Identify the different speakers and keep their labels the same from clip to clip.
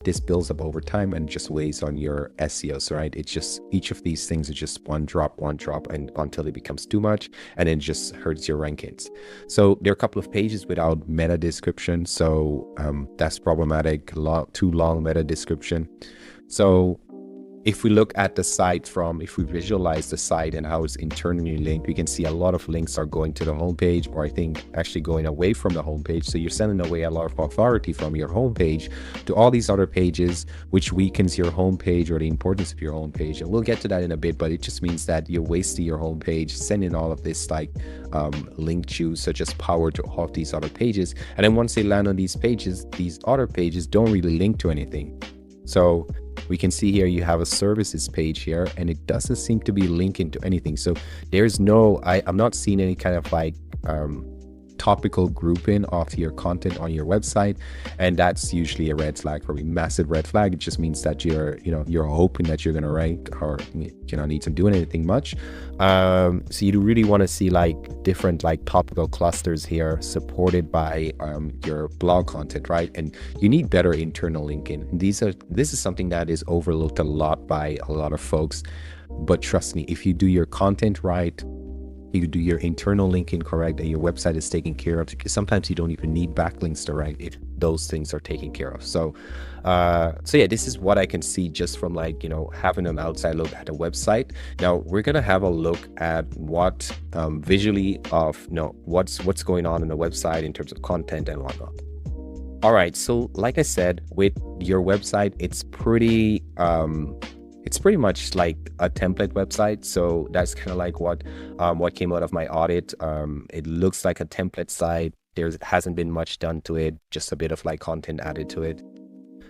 Speaker 1: this builds up over time and just weighs on your SEO. So, right, it's just each of these things is just one drop, and until it becomes too much, and then just hurts your rankings. So there are a couple of pages without meta description. So that's problematic. Too long meta description. So if we look at the site if we visualize the site and how it's internally linked, we can see a lot of links are going to the homepage, or I think actually going away from the homepage. So you're sending away a lot of authority from your homepage to all these other pages, which weakens your homepage or the importance of your homepage. And we'll get to that in a bit, but it just means that you're wasting your homepage, sending all of this like link juice, such as power to all of these other pages. And then once they land on these pages, these other pages don't really link to anything. So we can see here you have a services page here, and it doesn't seem to be linking to anything. So there's I'm not seeing any kind of like topical grouping of your content on your website, and that's usually a red flag for me, massive red flag. It just means that you're hoping that you're gonna rank, or need to do anything much. So you really want to see like different like topical clusters here supported by your blog content, right? And you need better internal linking. This is something that is overlooked a lot by a lot of folks, but trust me, if you do your content right, you do your internal linking correct, and your website is taken care of, because sometimes you don't even need backlinks to rank if those things are taken care of. So yeah, this is what I can see just from like having an outside look at the website. Now we're gonna have a look at what visually of what's going on in the website in terms of content and whatnot. All right, so like I said, with your website, it's pretty much like a template website. So that's kind of like what came out of my audit. It looks like a template site. There hasn't been much done to it, just a bit of like content added to it.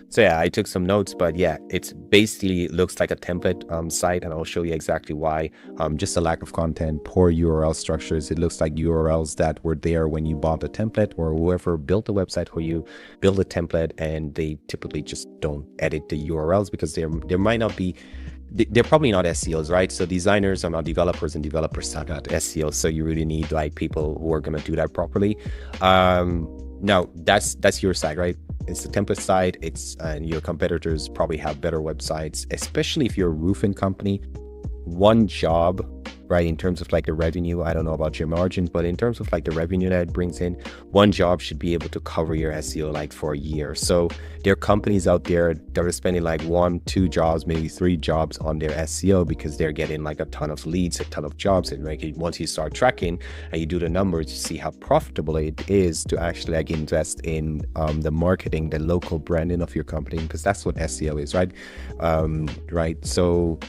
Speaker 1: So yeah, I took some notes, but yeah, it's basically looks like a template site, and I'll show you exactly why. Just a lack of content, poor URL structures. It looks like URLs that were there when you bought the template, or whoever built the website for you built a template, and they typically just don't edit the URLs because there might not be. They're probably not SEOs, right? So designers are not developers, and developers are not SEOs. So you really need like people who are going to do that properly. Now that's your side, right? It's the template side. And your competitors probably have better websites, especially if you're a roofing company. One job, right, in terms of like the revenue, I don't know about your margins, but in terms of like the revenue that it brings in, one job should be able to cover your SEO like for a year. So there are companies out there that are spending like 1-2 jobs, maybe 3 jobs on their SEO, because they're getting like a ton of leads, a ton of jobs. And like once you start tracking and you do the numbers, you see how profitable it is to actually like invest in the marketing, the local branding of your company, because that's what SEO is, right? Right. So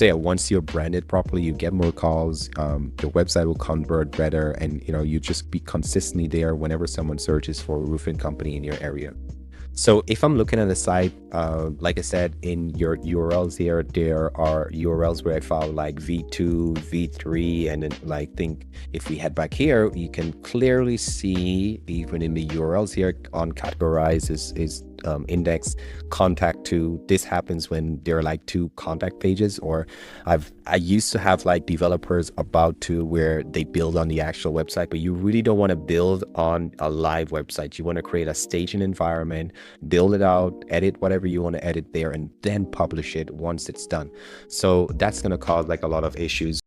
Speaker 1: yeah, once you're branded properly, you get more calls, your website will convert better, and you just be consistently there whenever someone searches for a roofing company in your area. So if I'm looking at the site, like I said, in your URLs here, there are URLs where I found like V2, V3, and then like think if we head back here, you can clearly see even in the URLs here on categorize is index contact to. This happens when there are like 2 contact pages, or I used to have like developers about to where they build on the actual website, but you really don't want to build on a live website. You want to create a staging environment, build it out, edit whatever you want to edit there, and then publish it once it's done. So that's going to cause like a lot of issues